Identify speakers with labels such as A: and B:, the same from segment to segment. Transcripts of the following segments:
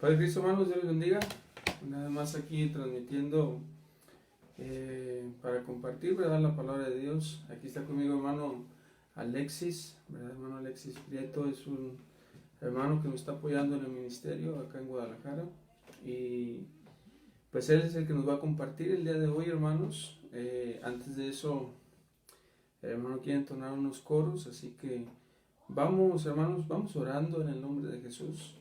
A: Padre Cristo, hermanos, Dios les bendiga. Nada más aquí transmitiendo para compartir, ¿verdad?, la palabra de Dios. Aquí está conmigo hermano Alexis, ¿verdad? Hermano Alexis Prieto es un hermano que me está apoyando en el ministerio acá en Guadalajara. Y pues él es el que nos va a compartir el día de hoy, hermanos. Antes de eso, el hermano quiere entonar unos coros, así que vamos, hermanos, vamos orando en el nombre de Jesús,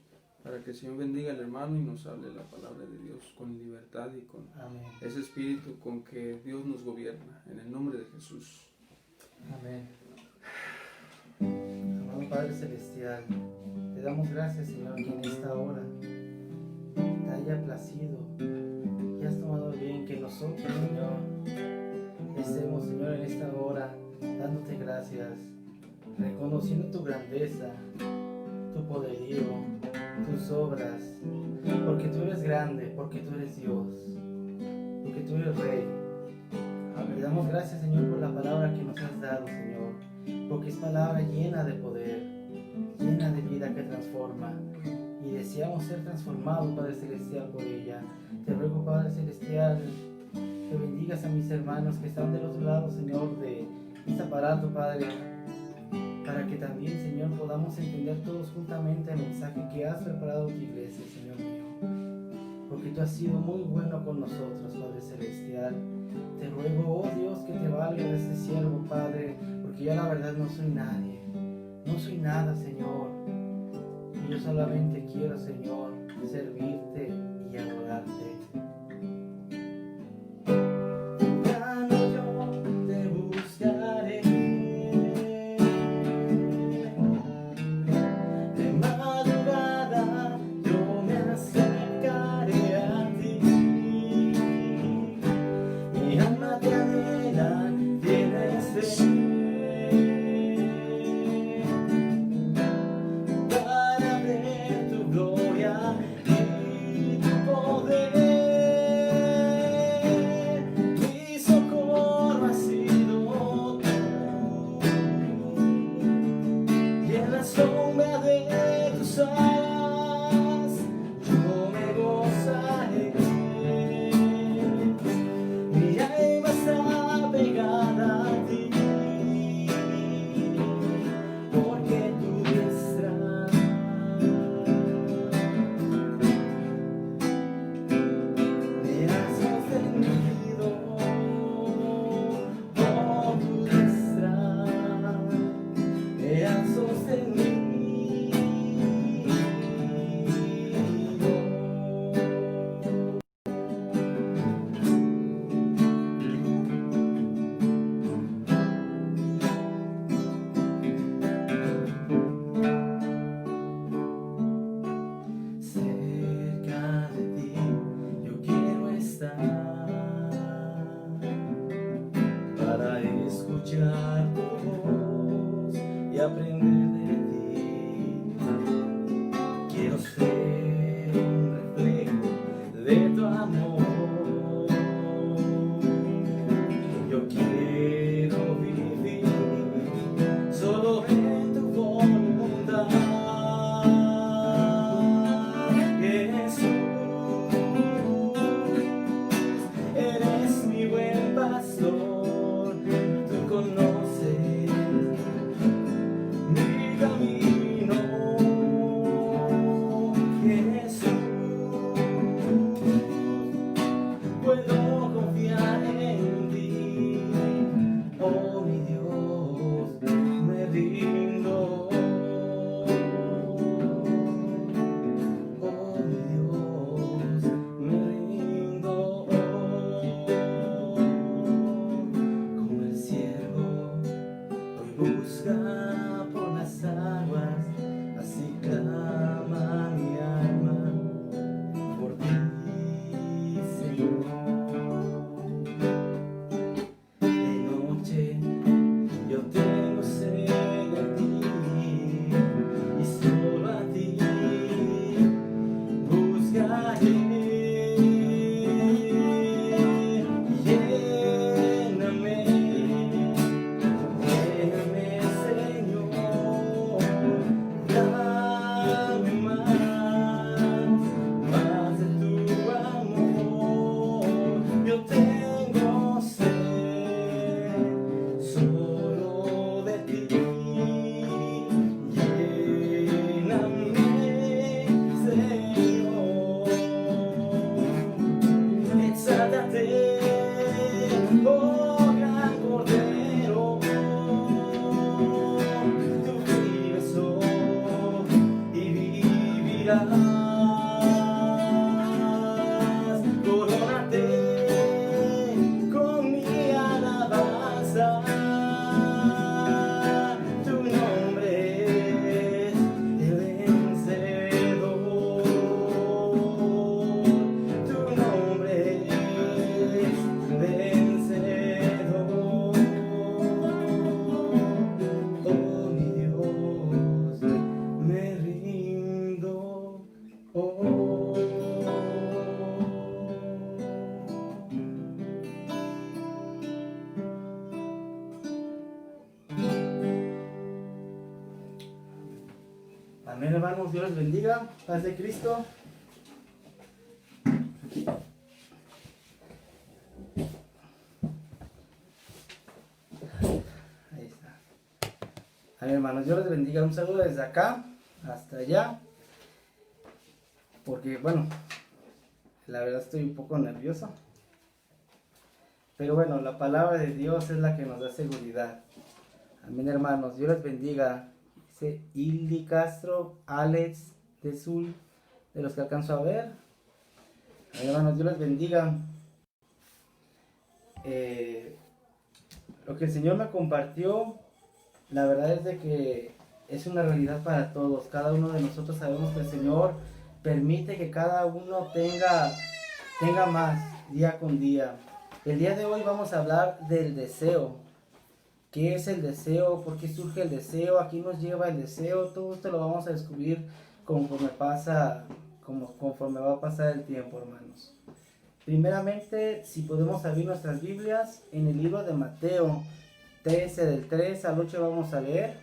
A: para que el Señor bendiga al hermano y nos hable la palabra de Dios con libertad y con
B: Amén.
A: ese espíritu con que Dios nos gobierna, en el nombre de Jesús.
B: Amén. Amado Padre Celestial, te damos gracias, Señor, que en esta hora te haya placido y has tomado bien que nosotros, Señor, estemos, Señor, en esta hora dándote gracias, reconociendo tu grandeza, tu poderío, tus obras, porque tú eres grande, porque tú eres Dios, porque tú eres Rey. Te damos gracias, Señor, por la palabra que nos has dado, Señor, porque es palabra llena de poder, llena de vida que transforma, y deseamos ser transformados, Padre Celestial, por ella. Te ruego, Padre Celestial, que bendigas a mis hermanos que están del otro lado, Señor, de este aparato, Padre, para que también, Señor, podamos entender todos juntamente el mensaje que has preparado tu iglesia, Señor mío, porque tú has sido muy bueno con nosotros, Padre Celestial. Te ruego, oh Dios, que te valga de este siervo, Padre, porque yo la verdad no soy nadie, no soy nada, Señor, y yo solamente quiero, Señor, servirte y adorarte. Para ver tu gloria. Dios les bendiga. Paz de Cristo. Ahí está. A ver, hermanos, Dios les bendiga. Un saludo desde acá hasta allá. Porque, bueno, la verdad estoy un poco nervioso. Pero bueno, la palabra de Dios es la que nos da seguridad. Amén, hermanos. Dios les bendiga. Dice Hildy Castro, Alex de Zul, de los que alcanzo a ver. Amén, hermanos. Dios les bendiga. Lo que el Señor me compartió, la verdad es de que es una realidad para todos. Cada uno de nosotros sabemos que el Señor permite que cada uno tenga más día con día. El día de hoy vamos a hablar del deseo. ¿Qué es el deseo? ¿Por qué surge el deseo? ¿A quién nos lleva el deseo? Todo esto lo vamos a descubrir conforme va a pasar el tiempo, hermanos. Primeramente, si podemos abrir nuestras Biblias, en el libro de Mateo 13, del 3 al 8 vamos a leer.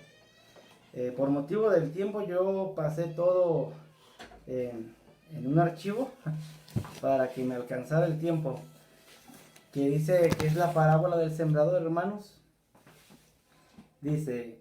B: Por motivo del tiempo yo pasé todo en un archivo para que me alcanzara el tiempo. Que dice que es la parábola del sembrador, hermanos. Dice: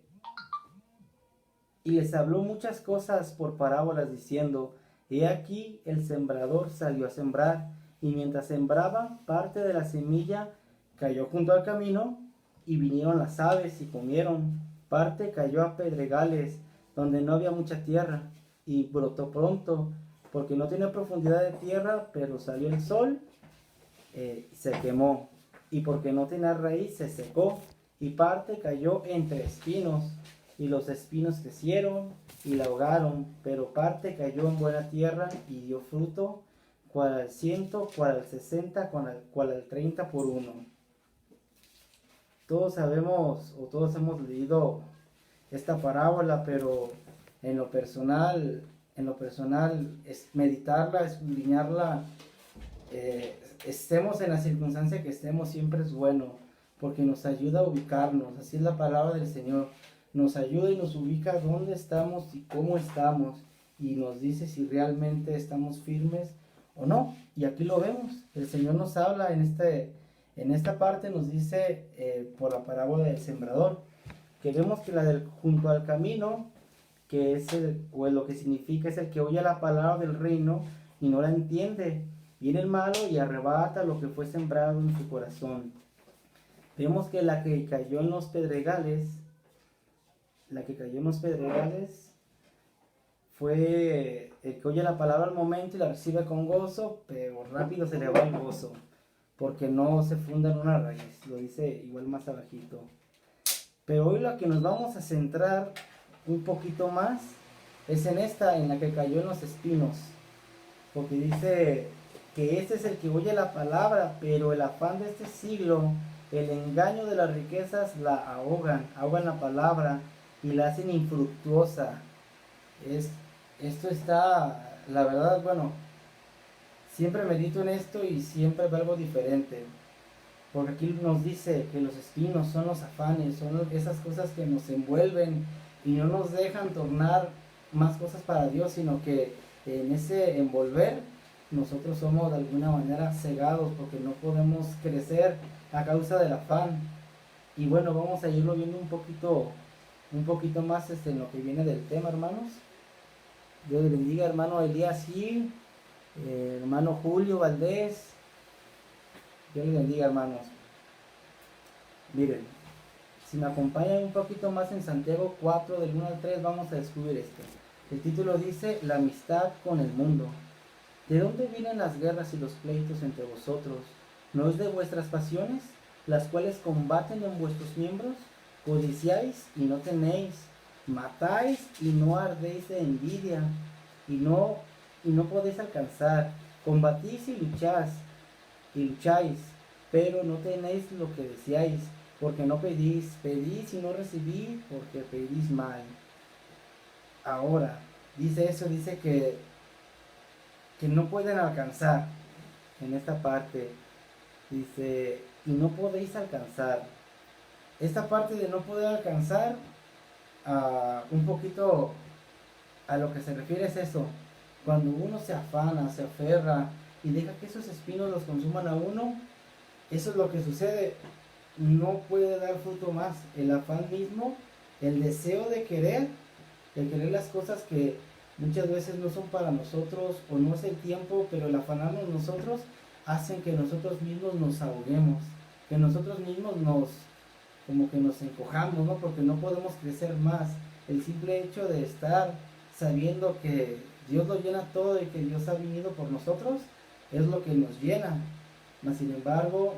B: y les habló muchas cosas por parábolas, diciendo: he aquí el sembrador salió a sembrar, y mientras sembraba, parte de la semilla cayó junto al camino, y vinieron las aves y comieron. Parte cayó a pedregales, donde no había mucha tierra, y brotó pronto, porque no tenía profundidad de tierra, pero salió el sol, se quemó, y porque no tenía raíz, se secó. Y parte cayó entre espinos, y los espinos crecieron y la ahogaron. Pero parte cayó en buena tierra y dio fruto, cual al 100, cual al 60, cual al 30 por uno. Todos sabemos o todos hemos leído esta parábola, pero en lo personal es meditarla, escudriñarla. Estemos en la circunstancia que estemos, siempre es bueno, porque nos ayuda a ubicarnos. Así es la palabra del Señor. Nos ayuda y nos ubica dónde estamos y cómo estamos, y nos dice si realmente estamos firmes o no. Y aquí lo vemos. El Señor nos habla en esta parte, nos dice por la parábola del sembrador, que vemos que la del junto al camino, que es lo que significa es el que oye la palabra del reino y no la entiende. Viene el malo y arrebata lo que fue sembrado en su corazón. Vemos que la que cayó en los pedregales fue el que oye la palabra al momento y la recibe con gozo, pero rápido se le va el gozo, porque no se funda en una raíz. Lo dice igual más abajito. Pero hoy lo que nos vamos a centrar un poquito más es en la que cayó en los espinos, porque dice que este es el que oye la palabra, pero el afán de este siglo, el engaño de las riquezas la ahogan la palabra y la hacen infructuosa. Esto está, la verdad, bueno, siempre medito en esto y siempre veo algo diferente. Porque aquí nos dice que los espinos son los afanes, son esas cosas que nos envuelven y no nos dejan tornar más cosas para Dios, sino que en ese envolver nosotros somos de alguna manera cegados, porque no podemos crecer a causa del afán. Y bueno, vamos a irlo viendo un poquito más en lo que viene del tema, hermanos. Dios les bendiga, hermano Elías Gil, hermano Julio Valdés. Dios les bendiga, hermanos. Miren, si me acompañan un poquito más en Santiago 4, del 1 al 3, vamos a descubrir esto. El título dice: la amistad con el mundo. ¿De dónde vienen las guerras y los pleitos entre vosotros? ¿No es de vuestras pasiones, las cuales combaten en vuestros miembros? Codiciáis y no tenéis, matáis y no ardéis de envidia, y no podéis alcanzar, combatís y lucháis, pero no tenéis lo que deseáis, porque no pedís y no recibís, porque pedís mal. Ahora, dice que no pueden alcanzar. En esta parte dice: y no podéis alcanzar. Esta parte de no poder alcanzar, un poquito a lo que se refiere es eso. Cuando uno se afana, se aferra y deja que esos espinos los consuman a uno, eso es lo que sucede. No puede dar fruto más. El afán mismo, el deseo de querer las cosas que muchas veces no son para nosotros o no es el tiempo, pero el afanarnos nosotros hacen que nosotros mismos nos ahoguemos, que nosotros mismos como que nos encojamos, ¿no? Porque no podemos crecer más. El simple hecho de estar sabiendo que Dios lo llena todo y que Dios ha venido por nosotros es lo que nos llena. Mas sin embargo,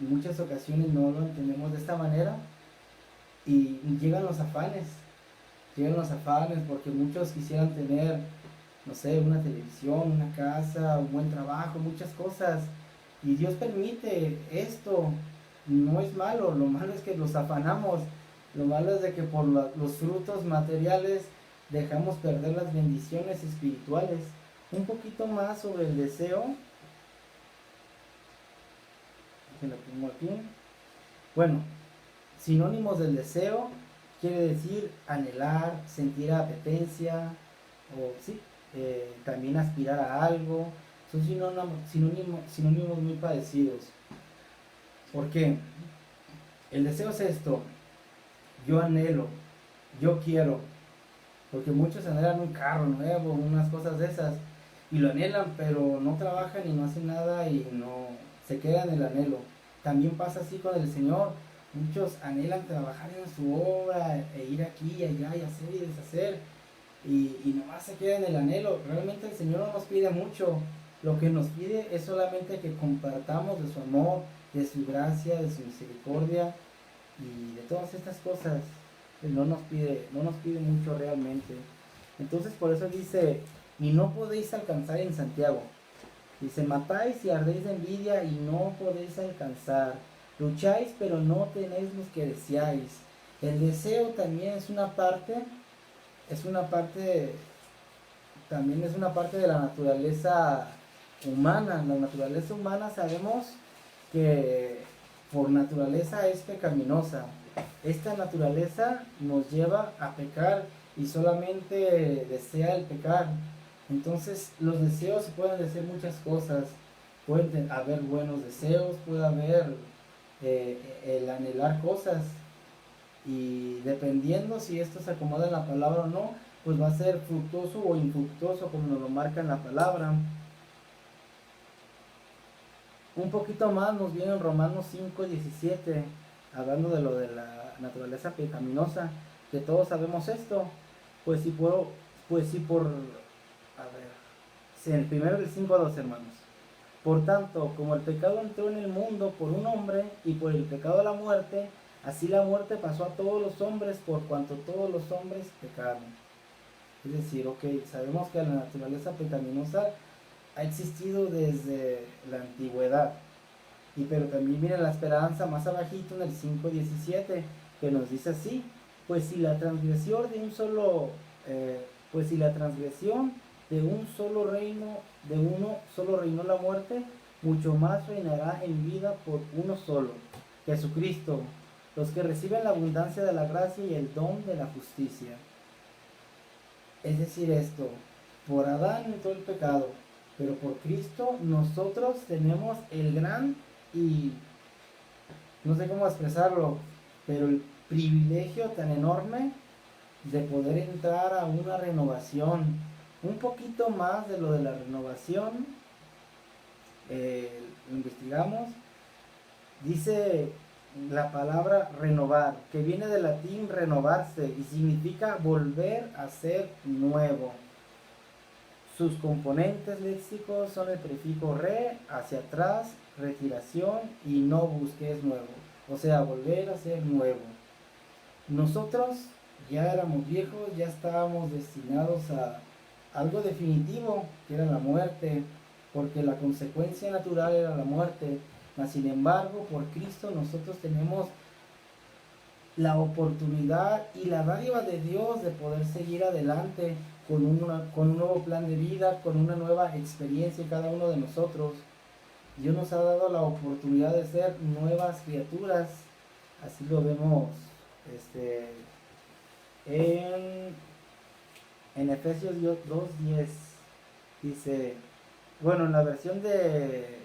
B: en muchas ocasiones no lo entendemos de esta manera y llegan los afanes porque muchos quisieran tener, no sé, una televisión, una casa, un buen trabajo, muchas cosas. Y Dios permite esto, no es malo, lo malo es que los afanamos, lo malo es de que por los frutos materiales dejamos perder las bendiciones espirituales. Un poquito más sobre el deseo, que lo pongo aquí. Bueno, sinónimos del deseo quiere decir anhelar, sentir apetencia, o sí, también aspirar a algo. Son sinónimos muy parecidos. ¿Por qué? El deseo es esto: yo anhelo, yo quiero, porque muchos anhelan un carro nuevo, unas cosas de esas, y lo anhelan, pero no trabajan y no hacen nada y no se quedan en el anhelo. También pasa así con el Señor. Muchos anhelan trabajar en su obra e ir aquí y allá y hacer y deshacer y nomás se queda en el anhelo. Realmente el Señor no nos pide mucho. Lo que nos pide es solamente que compartamos de su amor, de su gracia, de su misericordia y de todas estas cosas. Él no nos pide mucho realmente. Entonces por eso dice, y no podéis alcanzar en Santiago. Dice, matáis y ardéis de envidia y no podéis alcanzar. Lucháis, pero no tenéis los que deseáis. El deseo también es una parte de la naturaleza humana. La naturaleza humana sabemos que por naturaleza es pecaminosa. Esta naturaleza nos lleva a pecar y solamente desea el pecar. Entonces los deseos se pueden decir muchas cosas. Pueden haber buenos deseos, puede haber el anhelar cosas, y dependiendo si esto se acomoda en la palabra o no, pues va a ser fructuoso o infructuoso como nos lo marca en la palabra. Un poquito más nos viene en Romanos 5:17, hablando de lo de la naturaleza pecaminosa, que todos sabemos esto. Pues si por a ver, el primero del 5:2, hermanos. Por tanto, como el pecado entró en el mundo por un hombre, y por el pecado la muerte, así la muerte pasó a todos los hombres por cuanto todos los hombres pecaron. Es decir, sabemos que la naturaleza pecaminosa ha existido desde la antigüedad. Pero también viene la esperanza más abajito en el 5:17, que nos dice así: pues si la transgresión de un solo reinó la muerte, mucho más reinará en vida por uno solo, Jesucristo, los que reciben la abundancia de la gracia y el don de la justicia. Es decir, esto, por Adán entró el pecado, pero por Cristo nosotros tenemos el gran, y no sé cómo expresarlo, pero el privilegio tan enorme de poder entrar a una renovación. Un poquito más de lo de la renovación, lo investigamos. Dice la palabra renovar, que viene del latín renovarse y significa volver a ser nuevo. Sus componentes léxicos son el prefijo re, hacia atrás, retiración, y novus, que es nuevo, o sea, volver a ser nuevo. Nosotros ya éramos viejos, ya estábamos destinados a algo definitivo, que era la muerte, porque la consecuencia natural era la muerte. Mas sin embargo, por Cristo nosotros tenemos la oportunidad y la dádiva de Dios de poder seguir adelante con un nuevo plan de vida, con una nueva experiencia en cada uno de nosotros. Dios nos ha dado la oportunidad de ser nuevas criaturas. Así lo vemos en En Efesios 2:10 dice, bueno, en la versión de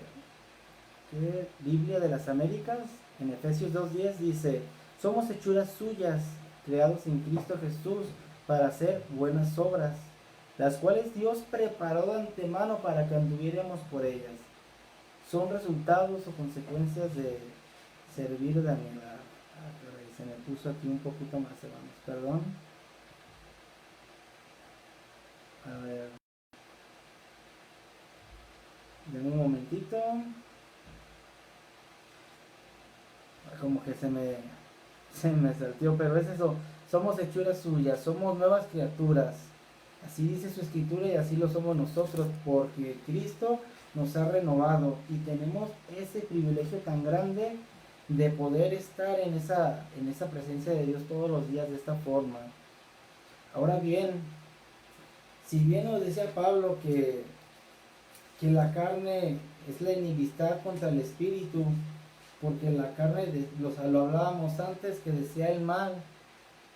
B: Biblia de las Américas, en Efesios 2:10 dice, somos hechuras suyas, creados en Cristo Jesús para hacer buenas obras, las cuales Dios preparó de antemano para que anduviéramos por ellas. Son resultados o consecuencias de servir de anhelar. Se me puso aquí un poquito más, hermanos, perdón. A ver. Denme un momentito. Como que se me salteó, pero es eso. Somos hechuras suyas, somos nuevas criaturas. Así dice su escritura y así lo somos nosotros, porque Cristo nos ha renovado y tenemos ese privilegio tan grande de poder estar en esa presencia de Dios todos los días de esta forma. Ahora bien, si bien nos decía Pablo que la carne es la enemistad contra el espíritu, porque la carne, lo hablábamos antes, que desea el mal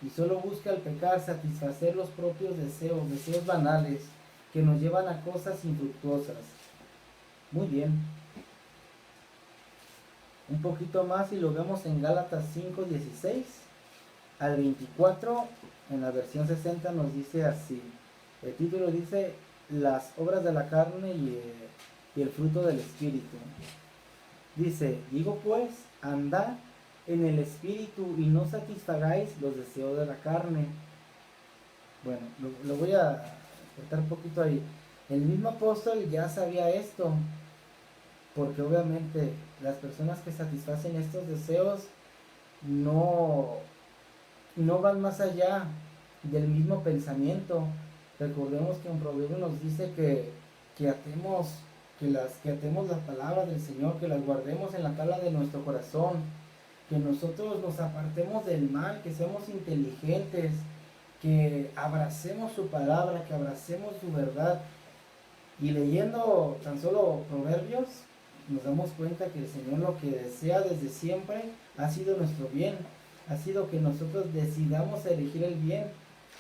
B: y solo busca el pecar, satisfacer los propios deseos banales que nos llevan a cosas infructuosas. Muy bien. Un poquito más y lo vemos en Gálatas 5:16 al 24, en la versión 60 nos dice así. El título dice, las obras de la carne y el fruto del espíritu. Dice, digo pues, andad en el espíritu y no satisfagáis los deseos de la carne. Bueno, lo voy a cortar un poquito ahí. El mismo apóstol ya sabía esto, porque obviamente las personas que satisfacen estos deseos no van más allá del mismo pensamiento. Recordemos que en Proverbios nos dice que atemos la palabra del Señor, que las guardemos en la tabla de nuestro corazón, que nosotros nos apartemos del mal, que seamos inteligentes, que abracemos su palabra, que abracemos su verdad. Y leyendo tan solo Proverbios, nos damos cuenta que el Señor lo que desea desde siempre ha sido nuestro bien, ha sido que nosotros decidamos elegir el bien,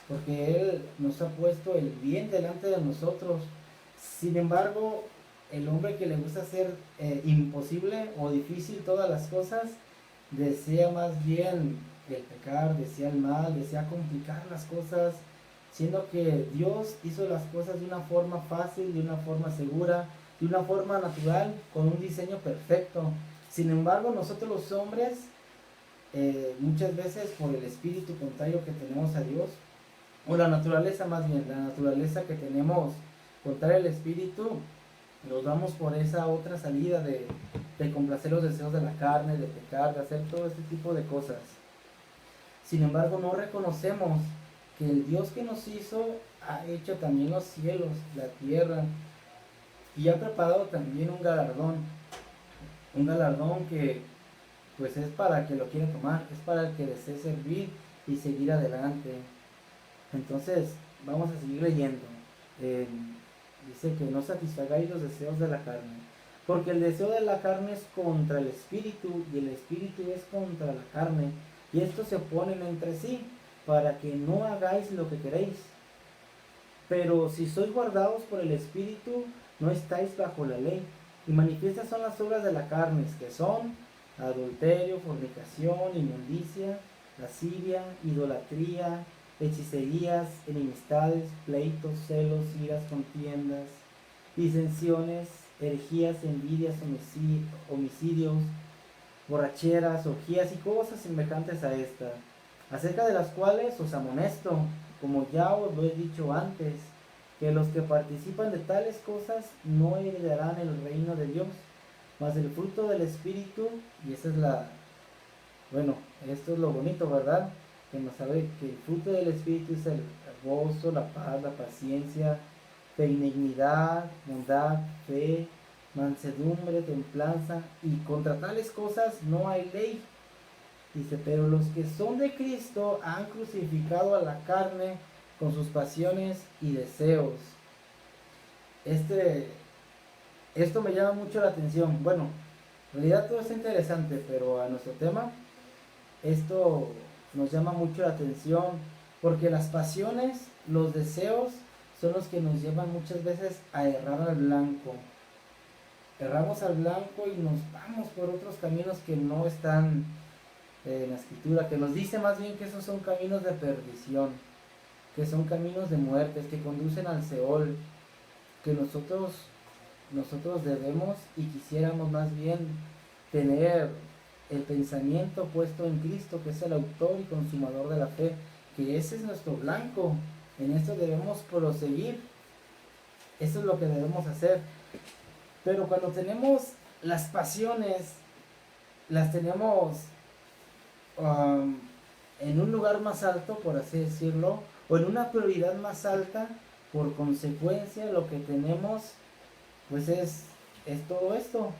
B: porque Él nos ha puesto el bien delante de nosotros. Sin embargo, el hombre que le gusta hacer imposible o difícil todas las cosas, desea más bien el pecar, desea el mal, desea complicar las cosas, siendo que Dios hizo las cosas de una forma fácil, de una forma segura, de una forma natural, con un diseño perfecto. Sin embargo, nosotros los hombres, muchas veces por el espíritu contrario que tenemos a Dios, o la naturaleza más bien, la naturaleza que tenemos contraria al espíritu, nos vamos por esa otra salida de complacer los deseos de la carne, de pecar, de hacer todo este tipo de cosas. Sin embargo, no reconocemos que el Dios que nos hizo ha hecho también los cielos, la tierra, y ha preparado también un galardón que pues es para el que lo quiere tomar, es para el que desee servir y seguir adelante. Entonces, vamos a seguir leyendo. Dice que no satisfagáis los deseos de la carne, porque el deseo de la carne es contra el espíritu y el espíritu es contra la carne, y estos se oponen entre sí para que no hagáis lo que queréis. Pero si sois guardados por el espíritu, no estáis bajo la ley. Y manifiestas son las obras de la carne, que son adulterio, fornicación, inmundicia, lascivia, idolatría, hechicerías, enemistades, pleitos, celos, iras, contiendas, disensiones, herejías, envidias, homicidios, borracheras, orgías y cosas semejantes a esta, acerca de las cuales os amonesto, como ya os lo he dicho antes, que los que participan de tales cosas no heredarán el reino de Dios. Mas el fruto del Espíritu, y esa es esto es lo bonito, ¿verdad? Que nos sabe que el fruto del Espíritu es el gozo, la paz, la paciencia, benignidad, bondad, fe, mansedumbre, templanza, y contra tales cosas no hay ley. Dice, pero los que son de Cristo han crucificado a la carne con sus pasiones y deseos. Esto me llama mucho la atención. Bueno, en realidad todo es interesante, pero a nuestro tema, esto nos llama mucho la atención Porque las pasiones, los deseos, son los que nos llevan muchas veces a errar al blanco. Erramos al blanco y nos vamos por otros caminos que no están en la escritura, que nos dice más bien que esos son caminos de perdición, que son caminos de muerte, que conducen al Seol, que nosotros debemos y quisiéramos más bien tener el pensamiento puesto en Cristo, que es el autor y consumador de la fe, que ese es nuestro blanco. En esto debemos proseguir, eso es lo que debemos hacer. Pero cuando tenemos las pasiones, las tenemos en un lugar más alto, por así decirlo, o en una prioridad más alta, por consecuencia lo que tenemos pues es todo esto,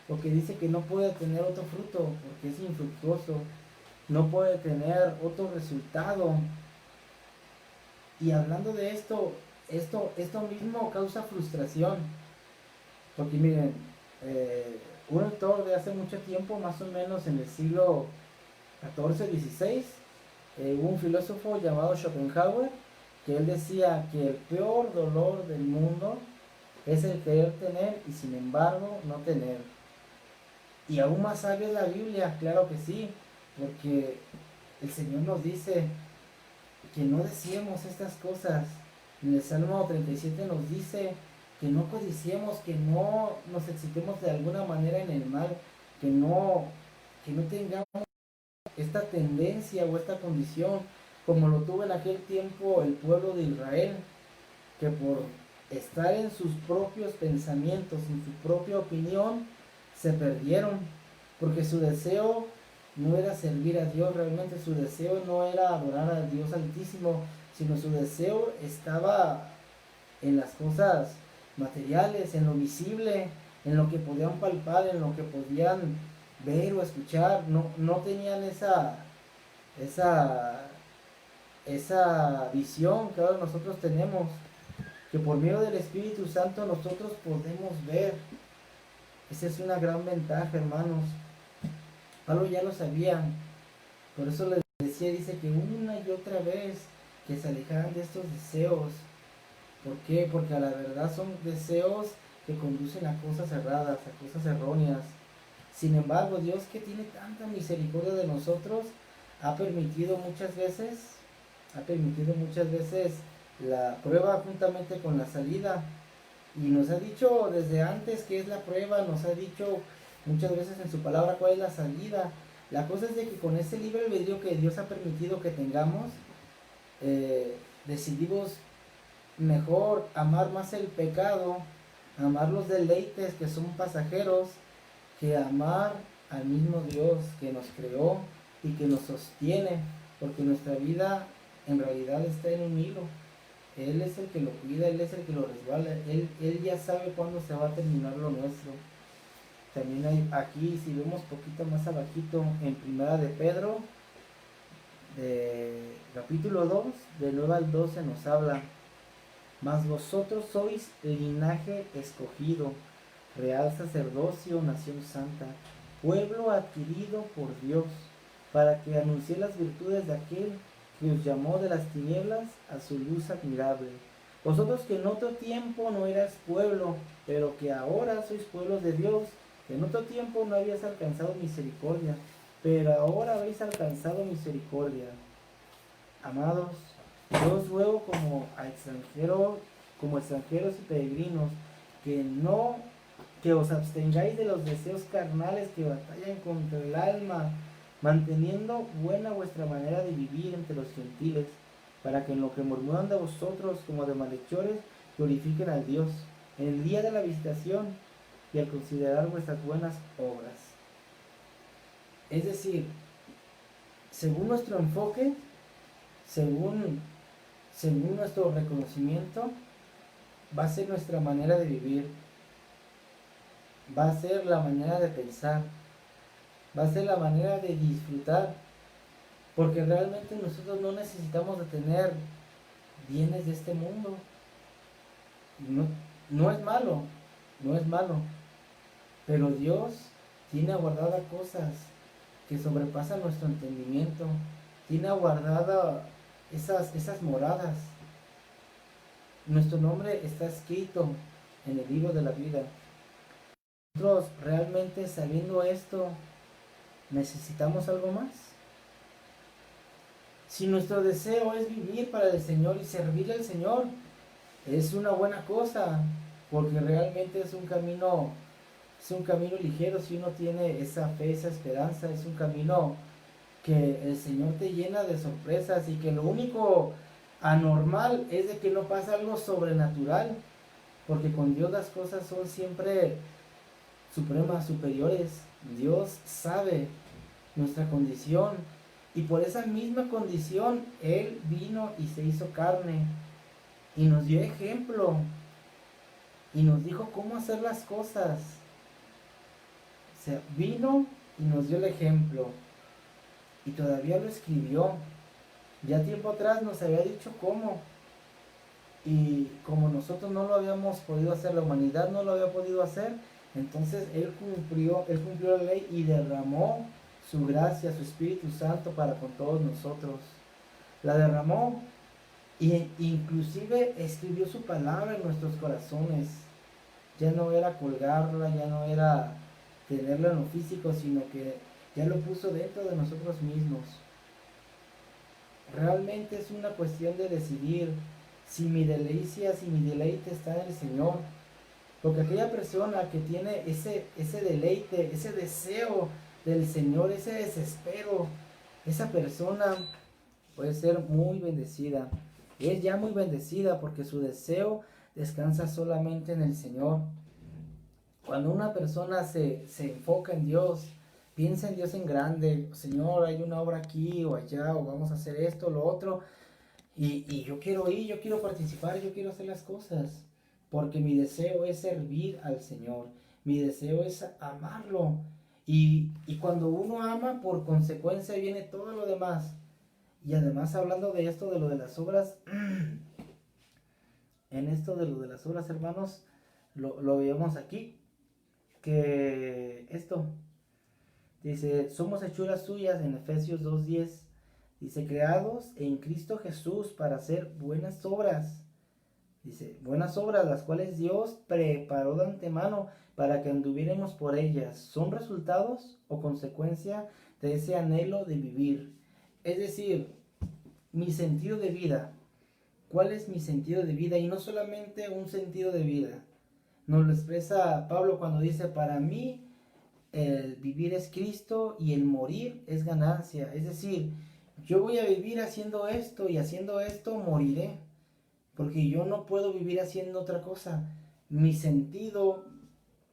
B: porque dice que no puede tener otro fruto porque es infructuoso, no puede tener otro resultado. Y hablando de esto mismo causa frustración, porque miren, un autor de hace mucho tiempo, más o menos en el siglo XIV-XVI, hubo un filósofo llamado Schopenhauer, que él decía que el peor dolor del mundo es el querer tener y sin embargo no tener. Y aún más sabia es la Biblia, claro que sí, porque el Señor nos dice que no deseemos estas cosas. En el Salmo 37 nos dice que no codiciemos, que no nos excitemos de alguna manera en el mal, que no tengamos esta tendencia o esta condición como lo tuvo en aquel tiempo el pueblo de Israel, que por estar en sus propios pensamientos, en su propia opinión, se perdieron, porque su deseo no era servir a Dios, realmente su deseo no era adorar al Dios Altísimo, sino su deseo estaba en las cosas materiales, en lo visible, en lo que podían palpar, en lo que podían ver o escuchar. No tenían esa visión que ahora nosotros tenemos, que por medio del Espíritu Santo nosotros podemos ver. Esa es una gran ventaja, hermanos. Pablo ya lo sabía, por eso les decía, dice que una y otra vez que se alejaran de estos deseos. ¿Por qué? Porque a la verdad son deseos que conducen a cosas erradas, a cosas erróneas. Sin embargo, Dios, que tiene tanta misericordia de nosotros, ha permitido muchas veces la prueba juntamente con la salida. Y nos ha dicho desde antes qué es la prueba, nos ha dicho muchas veces en su palabra cuál es la salida. La cosa es de que con ese libre albedrío que Dios ha permitido que tengamos, decidimos mejor amar más el pecado, amar los deleites que son pasajeros, que amar al mismo Dios que nos creó y que nos sostiene, porque nuestra vida en realidad está en un hilo. Él es el que lo cuida, Él es el que lo resbala, Él ya sabe cuándo se va a terminar lo nuestro. También hay aquí, si vemos poquito más abajito, en Primera de Pedro, de capítulo 2, de 9 al 12 nos habla: mas vosotros sois linaje escogido, real sacerdocio, nación santa, pueblo adquirido por Dios, para que anuncie las virtudes de aquel que os llamó de las tinieblas a su luz admirable. Vosotros que en otro tiempo no eras pueblo, pero que ahora sois pueblos de Dios, que en otro tiempo no habías alcanzado misericordia, pero ahora habéis alcanzado misericordia. Amados, yo os ruego como extranjeros y peregrinos, que os abstengáis de los deseos carnales que batallan contra el alma, manteniendo buena vuestra manera de vivir entre los gentiles, para que en lo que murmuran de vosotros como de malhechores, glorifiquen al Dios en el día de la visitación y al considerar vuestras buenas obras. Es decir, según nuestro enfoque, según nuestro reconocimiento, va a ser nuestra manera de vivir, va a ser la manera de pensar, va a ser la manera de disfrutar, porque realmente nosotros no necesitamos de tener bienes de este mundo. No es malo, pero Dios tiene aguardadas cosas que sobrepasan nuestro entendimiento, tiene aguardada esas moradas. Nuestro nombre está escrito en el libro de la vida. Nosotros realmente sabiendo esto, ¿necesitamos algo más? Si nuestro deseo es vivir para el Señor y servirle al Señor, es una buena cosa, porque realmente es un camino ligero si uno tiene esa fe, esa esperanza. Es un camino que el Señor te llena de sorpresas y que lo único anormal es de que no pasa algo sobrenatural, porque con Dios las cosas son siempre supremas, superiores. Dios sabe nuestra condición y por esa misma condición Él vino y se hizo carne y nos dio ejemplo y nos dijo cómo hacer las cosas. O sea, vino y nos dio el ejemplo y todavía lo escribió. Ya tiempo atrás nos había dicho cómo, y como nosotros no lo habíamos podido hacer, la humanidad no lo había podido hacer, entonces Él cumplió la ley y derramó su gracia, su Espíritu Santo para con todos nosotros. La derramó e inclusive escribió su palabra en nuestros corazones. Ya no era colgarla, ya no era tenerla en lo físico, sino que ya lo puso dentro de nosotros mismos. Realmente es una cuestión de decidir si mi deleite está en el Señor. Porque aquella persona que tiene ese deleite, ese deseo del Señor, ese desespero, esa persona puede ser muy bendecida. Es ya muy bendecida porque su deseo descansa solamente en el Señor. Cuando una persona se enfoca en Dios, piensa en Dios en grande: Señor, hay una obra aquí o allá, o vamos a hacer esto, lo otro, y yo quiero ir, yo quiero participar, yo quiero hacer las cosas, porque mi deseo es servir al Señor, mi deseo es amarlo, y cuando uno ama, por consecuencia viene todo lo demás. Y además, hablando de esto, de lo de las obras, en esto de lo de las obras, hermanos, lo vemos aquí, que esto dice: somos hechuras suyas, en Efesios 2:10, dice: creados en Cristo Jesús para hacer buenas obras. Dice: buenas obras, las cuales Dios preparó de antemano para que anduviéramos por ellas. Son resultados o consecuencia de ese anhelo de vivir. Es decir, mi sentido de vida. ¿Cuál es mi sentido de vida? Y no solamente un sentido de vida. Nos lo expresa Pablo cuando dice: para mí el vivir es Cristo y el morir es ganancia. Es decir, yo voy a vivir haciendo esto, y haciendo esto moriré, porque yo no puedo vivir haciendo otra cosa. Mi sentido,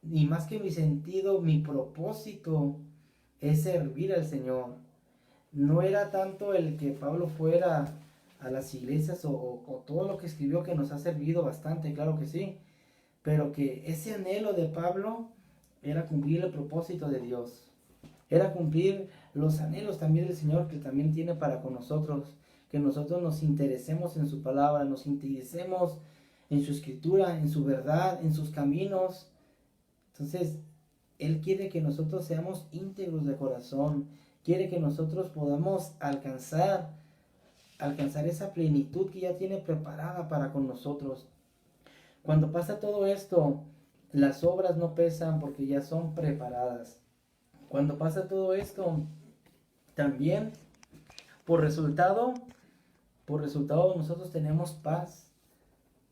B: y más que mi sentido, mi propósito es servir al Señor. No era tanto el que Pablo fuera a las iglesias o todo lo que escribió, que nos ha servido bastante, claro que sí, pero que ese anhelo de Pablo era cumplir el propósito de Dios, era cumplir los anhelos también del Señor, que también tiene para con nosotros, que nosotros nos interesemos en su palabra, nos interesemos en su escritura, en su verdad, en sus caminos. Entonces, Él quiere que nosotros seamos íntegros de corazón, quiere que nosotros podamos alcanzar esa plenitud que ya tiene preparada para con nosotros. Cuando pasa todo esto, las obras no pesan porque ya son preparadas. Cuando pasa todo esto, también por resultado nosotros tenemos paz.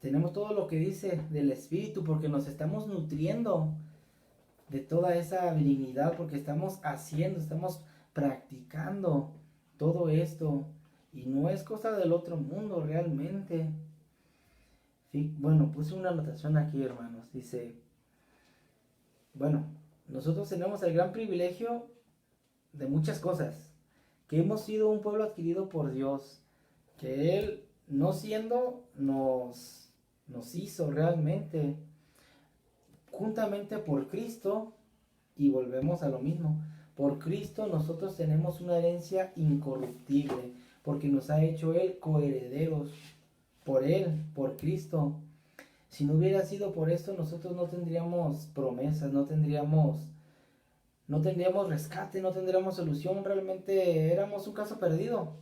B: Tenemos todo lo que dice del Espíritu, porque nos estamos nutriendo de toda esa divinidad, porque estamos practicando todo esto, y no es cosa del otro mundo realmente. Bueno, puse una anotación aquí, hermanos. Dice: bueno, nosotros tenemos el gran privilegio de muchas cosas, que hemos sido un pueblo adquirido por Dios, que Él, no siendo, nos hizo realmente juntamente por Cristo. Y volvemos a lo mismo: por Cristo nosotros tenemos una herencia incorruptible, porque nos ha hecho Él coherederos por Él, por Cristo. Si no hubiera sido por esto, nosotros no tendríamos promesas, no tendríamos rescate, no tendríamos solución. Realmente éramos un caso perdido.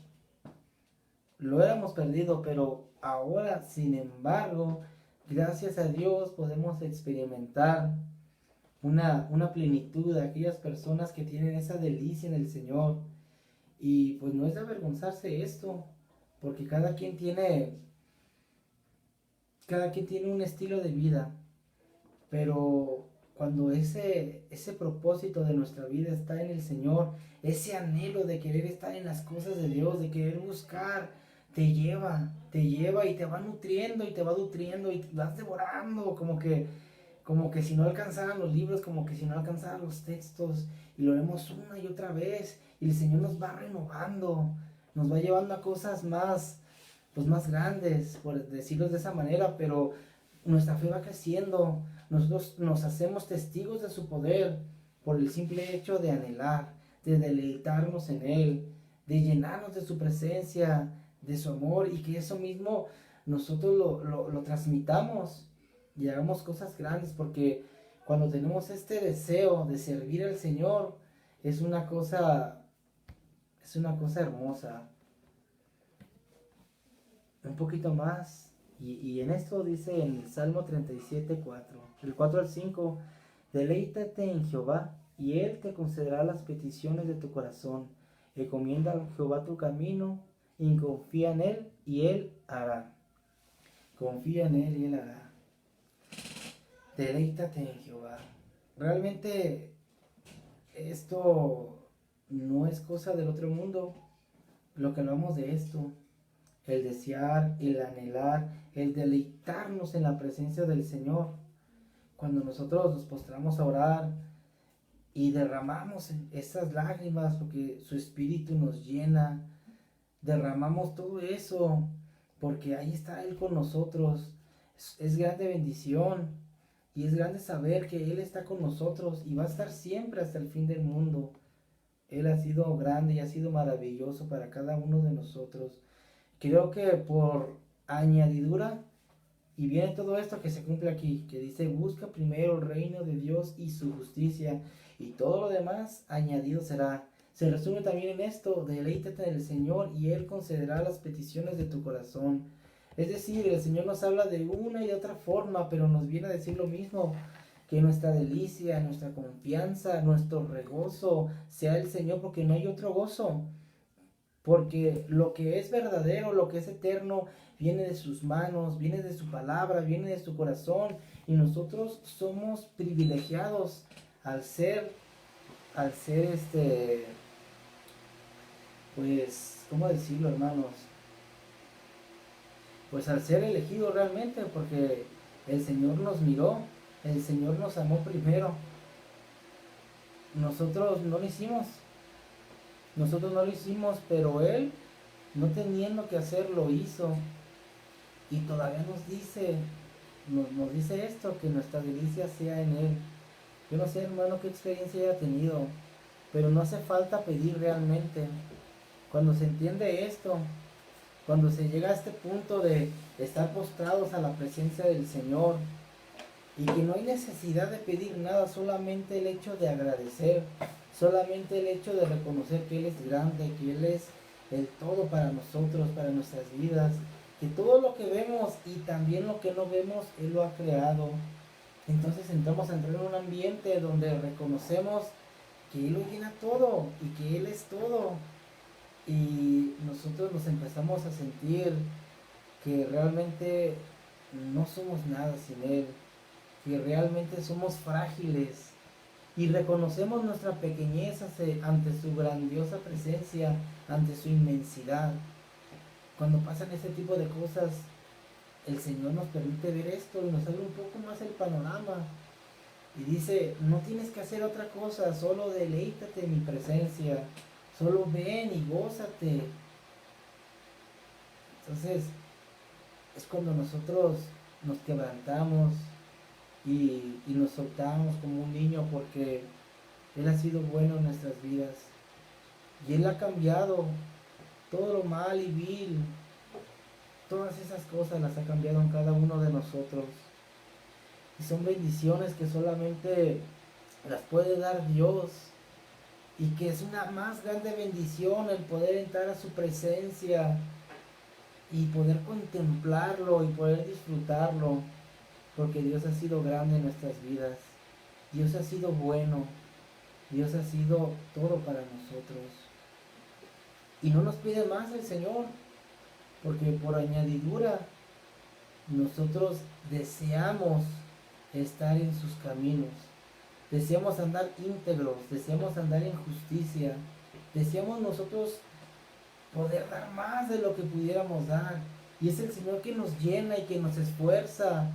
B: lo éramos perdido, pero ahora, sin embargo, gracias a Dios podemos experimentar una plenitud de aquellas personas que tienen esa delicia en el Señor. Y pues no es de avergonzarse esto, porque cada quien tiene un estilo de vida, pero cuando ese propósito de nuestra vida está en el Señor, ese anhelo de querer estar en las cosas de Dios, de querer buscar, te lleva y te va nutriendo y te va nutriendo y te vas devorando, como que si no alcanzaran los libros, como que si no alcanzaran los textos, y lo vemos una y otra vez, y el Señor nos va renovando, nos va llevando a cosas más, pues más grandes, por decirlo de esa manera, pero nuestra fe va creciendo, nosotros nos hacemos testigos de su poder por el simple hecho de anhelar, de deleitarnos en Él, de llenarnos de su presencia, de su amor, y que eso mismo nosotros lo transmitamos y hagamos cosas grandes, porque cuando tenemos este deseo de servir al Señor, es una cosa hermosa. Un poquito más, y en esto dice en el Salmo 37:4, el 4 al 5, deleítate en Jehová, y Él te concederá las peticiones de tu corazón. Encomienda a Jehová tu camino, y confía en Él, y Él hará. Confía en Él, y Él hará. Deleítate en Jehová. Realmente esto no es cosa del otro mundo, lo que hablamos de esto. El desear, el anhelar, el deleitarnos en la presencia del Señor. Cuando nosotros nos postramos a orar y derramamos esas lágrimas porque su Espíritu nos llena, derramamos todo eso porque ahí está Él con nosotros. Es grande bendición y es grande saber que Él está con nosotros y va a estar siempre hasta el fin del mundo. Él ha sido grande y ha sido maravilloso para cada uno de nosotros. Creo que por añadidura, y viene todo esto que se cumple aquí, que dice, busca primero el reino de Dios y su justicia, y todo lo demás añadido será. Se resume también en esto, deleítate en el Señor, y Él concederá las peticiones de tu corazón. Es decir, el Señor nos habla de una y de otra forma, pero nos viene a decir lo mismo, que nuestra delicia, nuestra confianza, nuestro regozo sea el Señor, porque no hay otro gozo. Porque lo que es verdadero, lo que es eterno, viene de sus manos, viene de su palabra, viene de su corazón. Y nosotros somos privilegiados al ser pues, ¿cómo decirlo, hermanos? Pues al ser elegidos realmente, porque el Señor nos miró, el Señor nos amó primero. Nosotros no lo hicimos. Pero Él, no teniendo que hacer, lo hizo. Y todavía nos dice esto, que nuestra delicia sea en Él. Yo no sé, hermano, qué experiencia haya tenido, pero no hace falta pedir realmente. Cuando se entiende esto, cuando se llega a este punto de estar postrados a la presencia del Señor, y que no hay necesidad de pedir nada, solamente el hecho de agradecer, solamente el hecho de reconocer que Él es grande, que Él es el todo para nosotros, para nuestras vidas, que todo lo que vemos y también lo que no vemos, Él lo ha creado. Entonces entramos a entrar en un ambiente donde reconocemos que Él lo llena todo y que Él es todo. Y nosotros nos empezamos a sentir que realmente no somos nada sin Él, que realmente somos frágiles, y reconocemos nuestra pequeñez ante su grandiosa presencia, ante su inmensidad. Cuando pasan ese tipo de cosas, el Señor nos permite ver esto y nos abre un poco más el panorama. Y dice, no tienes que hacer otra cosa, solo deleítate en mi presencia, solo ven y gózate. Entonces, es cuando nosotros nos quebrantamos y nos soltamos como un niño, porque Él ha sido bueno en nuestras vidas. Y Él ha cambiado todo lo mal y vil. Todas esas cosas las ha cambiado en cada uno de nosotros. Y son bendiciones que solamente las puede dar Dios. Y que es una más grande bendición el poder entrar a su presencia. y poder contemplarlo y poder disfrutarlo, porque Dios ha sido grande en nuestras vidas. Dios ha sido bueno. Dios ha sido todo para nosotros. Y no nos pide más el Señor, porque por añadidura nosotros deseamos estar en sus caminos. Deseamos andar íntegros, deseamos andar en justicia. Deseamos nosotros poder dar más de lo que pudiéramos dar. Y es el Señor que nos llena y que nos esfuerza,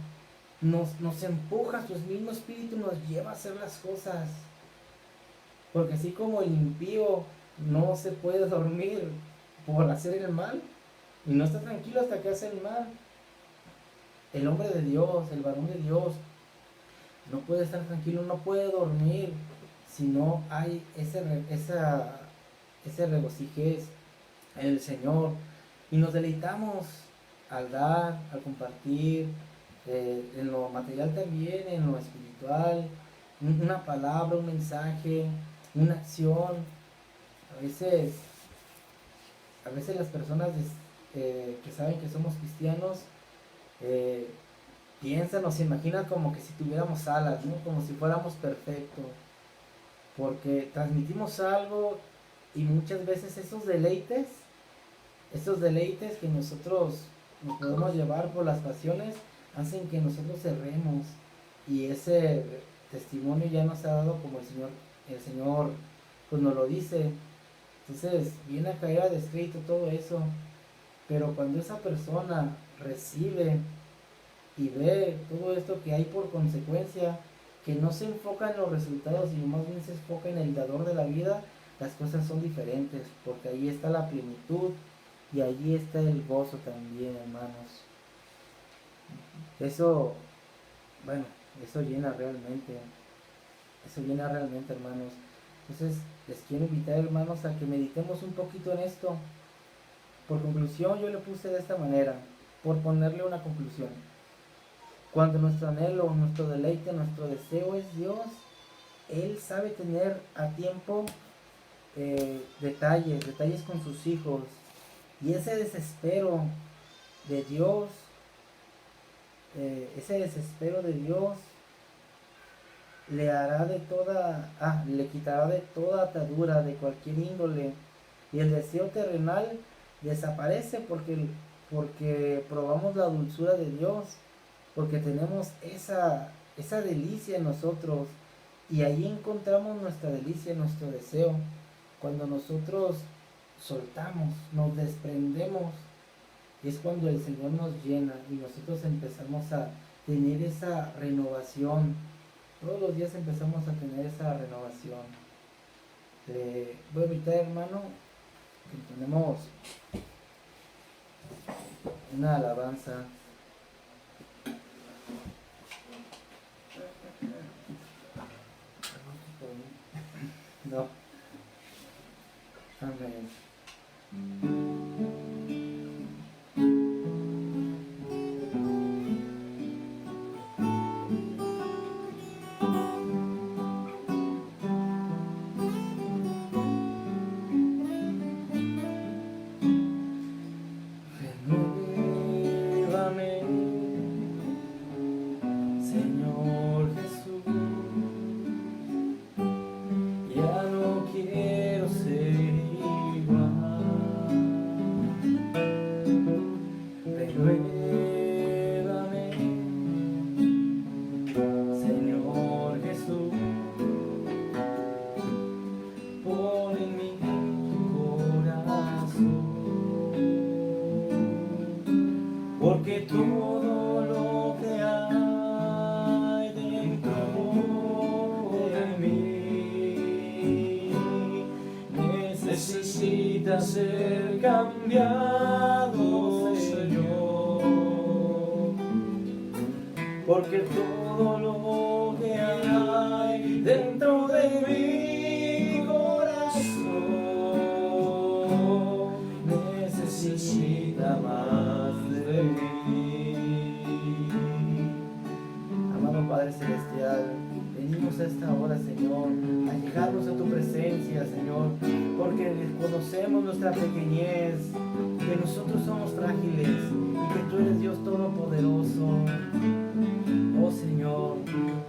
B: nos empuja, su mismo espíritu nos lleva a hacer las cosas. Porque así como el impío no se puede dormir por hacer el mal, y no está tranquilo hasta que hace el mal, el hombre de Dios, el varón de Dios, no puede estar tranquilo, no puede dormir si no hay ese regocijez en el Señor. Y nos deleitamos al dar, al compartir, en lo material también, en lo espiritual, una palabra, un mensaje, una acción. A veces las personas que saben que somos cristianos piensan o se imaginan como que si tuviéramos alas, ¿no? Como si fuéramos perfectos, porque transmitimos algo y muchas veces esos deleites que nosotros nos podemos llevar por las pasiones hacen que nosotros cerremos, y ese testimonio ya nos ha dado como el Señor pues nos lo dice. Entonces viene a caer a descrédito todo eso, pero cuando esa persona recibe y ve todo esto que hay por consecuencia, que no se enfoca en los resultados, sino más bien se enfoca en el dador de la vida, las cosas son diferentes, porque ahí está la plenitud y allí está el gozo también, hermanos. Eso llena realmente, hermanos. Entonces les quiero invitar, hermanos, a que meditemos un poquito en esto. Por conclusión, yo le puse de esta manera, por ponerle una conclusión. Cuando nuestro anhelo, nuestro deleite, nuestro deseo es Dios, Él sabe tener a tiempo detalles con sus hijos. Y ese desespero de Dios, le quitará de toda atadura de cualquier índole, y el deseo terrenal desaparece porque probamos la dulzura de Dios, porque tenemos esa delicia en nosotros, y ahí encontramos nuestra delicia, nuestro deseo. Cuando nosotros soltamos, nos desprendemos, es cuando el Señor nos llena y nosotros empezamos a tener esa renovación. Todos los días empezamos a tener esa renovación. Voy a invitar, hermano, que tenemos una alabanza. No. Amén. Renuévame, Señor Jesús. Ya no quiero ser igual. Renuévame, Señor Jesús. Pon en mí tu corazón, porque todo lo que hay dentro de mí necesita ser cambiado, Señor, porque todo lo que hay dentro de mi corazón necesita más de mí. Amado Padre Celestial, venimos a esta hora, Señor, allegarnos a tu presencia, Señor, porque conocemos nuestra pequeñez, que nosotros somos frágiles y que tú eres Dios todopoderoso. Oh Señor,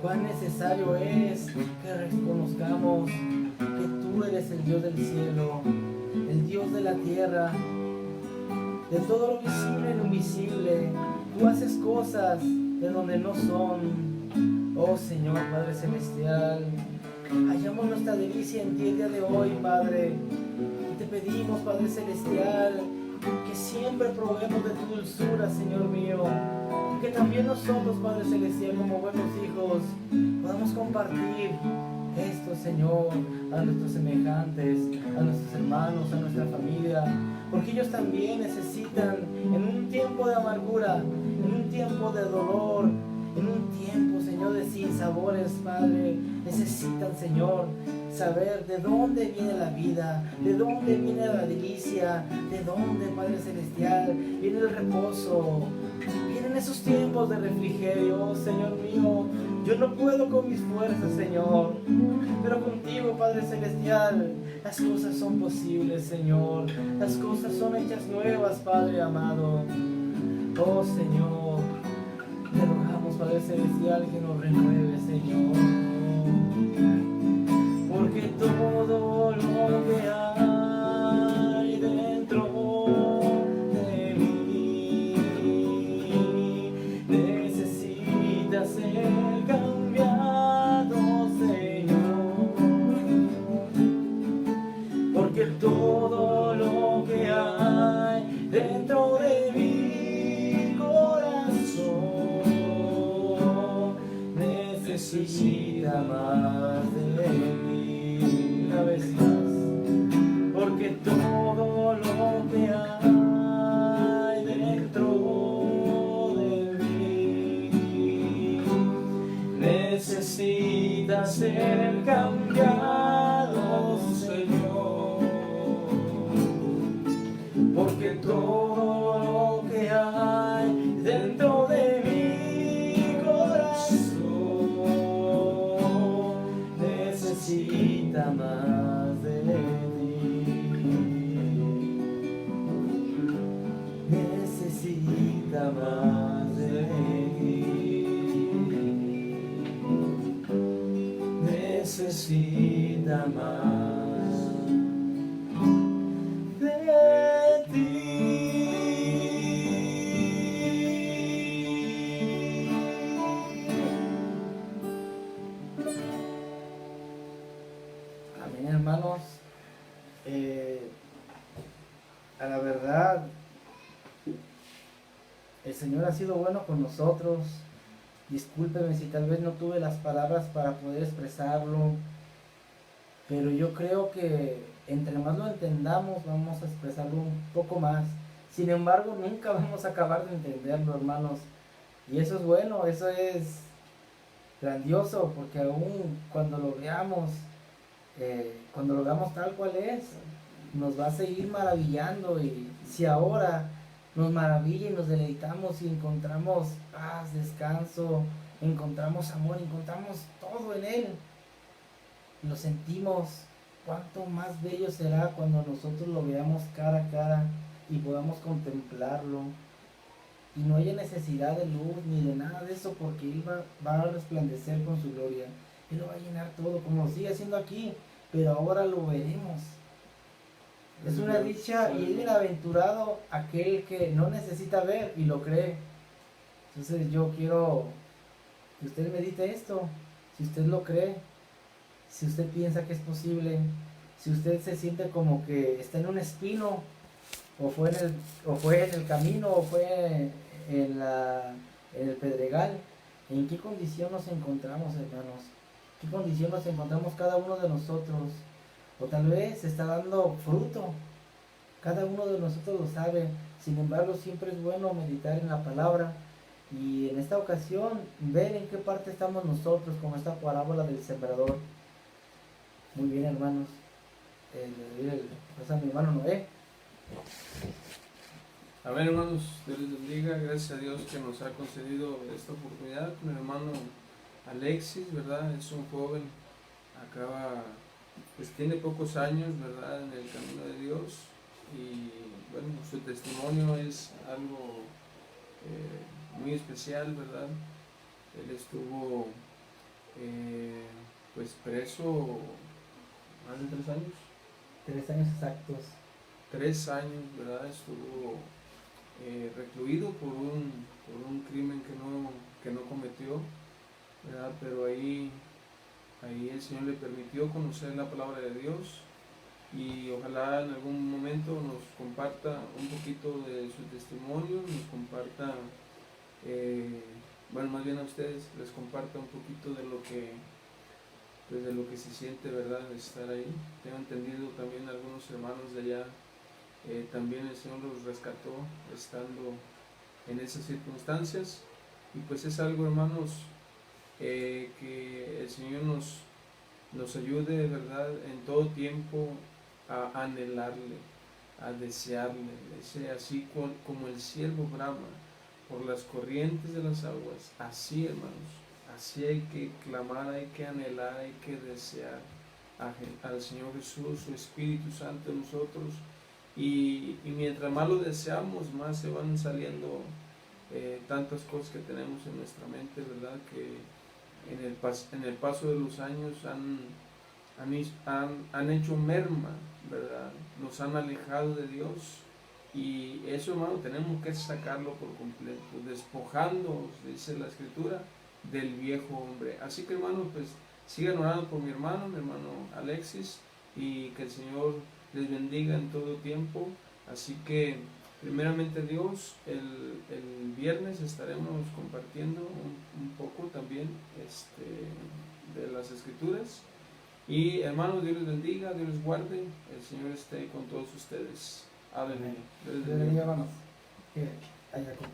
B: cuán necesario es que reconozcamos que tú eres el Dios del cielo, el Dios de la tierra, de todo lo visible y lo invisible. Tú haces cosas de donde no son. Oh Señor, Padre Celestial, hallamos nuestra delicia en ti el día de hoy, Padre. Y te pedimos, Padre Celestial, que siempre probemos de tu dulzura, Señor mío. Y que también nosotros, Padre Celestial, como buenos hijos, podamos compartir esto, Señor, a nuestros semejantes, a nuestros hermanos, a nuestra familia, porque ellos también necesitan, en un tiempo de amargura, en un tiempo de dolor, en un tiempo, Señor, de sinsabores, Padre, necesitan, Señor, saber de dónde viene la vida, de dónde viene la delicia, de dónde, Padre Celestial, viene el reposo. Vienen esos tiempos de refrigerio, Señor mío. Yo no puedo con mis fuerzas, Señor, pero contigo, Padre Celestial, las cosas son posibles, Señor. Las cosas son hechas nuevas, Padre amado. Oh, Señor, te rogamos, Padre Celestial, que nos renueve, Señor. Porque todo lo que hay dentro de mí necesita ser cambiado, Señor. Porque todo lo que hay dentro de mi corazón necesita más de mí. Una vez más, porque todo lo que hay dentro de mí necesita ser cambiado, Señor. Porque todo lo que hay dentro de mi corazón necesita más de ti. Necesita más de ti. Necesita más de ti. Amén, hermanos. A la verdad, el Señor ha sido bueno con nosotros. Discúlpeme si tal vez no tuve las palabras para poder expresarlo, pero yo creo que entre más lo entendamos vamos a expresarlo un poco más. Sin embargo, nunca vamos a acabar de entenderlo, hermanos, y eso es bueno, eso es grandioso, porque aún cuando lo veamos tal cual es, nos va a seguir maravillando. Y si ahora nos maravilla y nos deleitamos y encontramos paz, descanso, encontramos amor, encontramos todo en Él, lo sentimos, cuánto más bello será cuando nosotros lo veamos cara a cara y podamos contemplarlo y no haya necesidad de luz ni de nada de eso, porque Él va a resplandecer con su gloria. Él lo va a llenar todo como lo sigue haciendo aquí, pero ahora lo veremos. Es una dicha y es bienaventurado aquel que no necesita ver y lo cree. Entonces yo quiero que usted medite esto. Si usted lo cree, si usted piensa que es posible, si usted se siente como que está en un espino, o fue en el camino, o fue en el pedregal, ¿en qué condición nos encontramos, hermanos? ¿Qué condición nos encontramos cada uno de nosotros? O tal vez está dando fruto. Cada uno de nosotros lo sabe. Sin embargo, siempre es bueno meditar en la palabra. Y en esta ocasión, ver en qué parte estamos nosotros con esta parábola del sembrador. Muy bien, hermanos. A mi hermano Noé.
A: Amén, hermanos. Dios les bendiga. Gracias a Dios que nos ha concedido esta oportunidad con el hermano Alexis, ¿verdad? Es un joven acaba, pues tiene pocos años, ¿verdad?, en el camino de Dios, y bueno, su testimonio es algo muy especial, ¿verdad? Él estuvo pues preso más de 3 años.
B: 3 años exactos.
A: 3 años, ¿verdad? Estuvo recluido por un crimen que no cometió, ¿verdad? Pero ahí el Señor le permitió conocer la palabra de Dios, y ojalá en algún momento nos comparta un poquito de su testimonio, nos comparta, bueno, más bien a ustedes les comparta un poquito de lo que, pues de lo que se siente, ¿verdad?, de estar ahí. Tengo entendido también algunos hermanos de allá, también el Señor los rescató estando en esas circunstancias, y pues es algo, hermanos, que el Señor nos ayude, ¿verdad?, en todo tiempo a anhelarle, a desearle, así como el siervo brama por las corrientes de las aguas, así, hermanos, así hay que clamar, hay que anhelar, hay que desear al Señor Jesús, su Espíritu Santo en nosotros, y mientras más lo deseamos, más se van saliendo tantas cosas que tenemos en nuestra mente, ¿verdad?, que en el paso de los años han hecho merma, ¿verdad? Nos han alejado de Dios, y eso, hermano, tenemos que sacarlo por completo, despojándonos, dice la Escritura, del viejo hombre. Así que, hermano, pues sigan orando por mi hermano Alexis, y que el Señor les bendiga en todo tiempo. Así que, primeramente Dios, el viernes estaremos compartiendo un poco también de las Escrituras. Y hermanos, Dios les bendiga, Dios les guarde, el Señor esté con todos ustedes. Aleluya. Dios les
B: Dios
A: bendiga.
B: hermanos. Que haya como.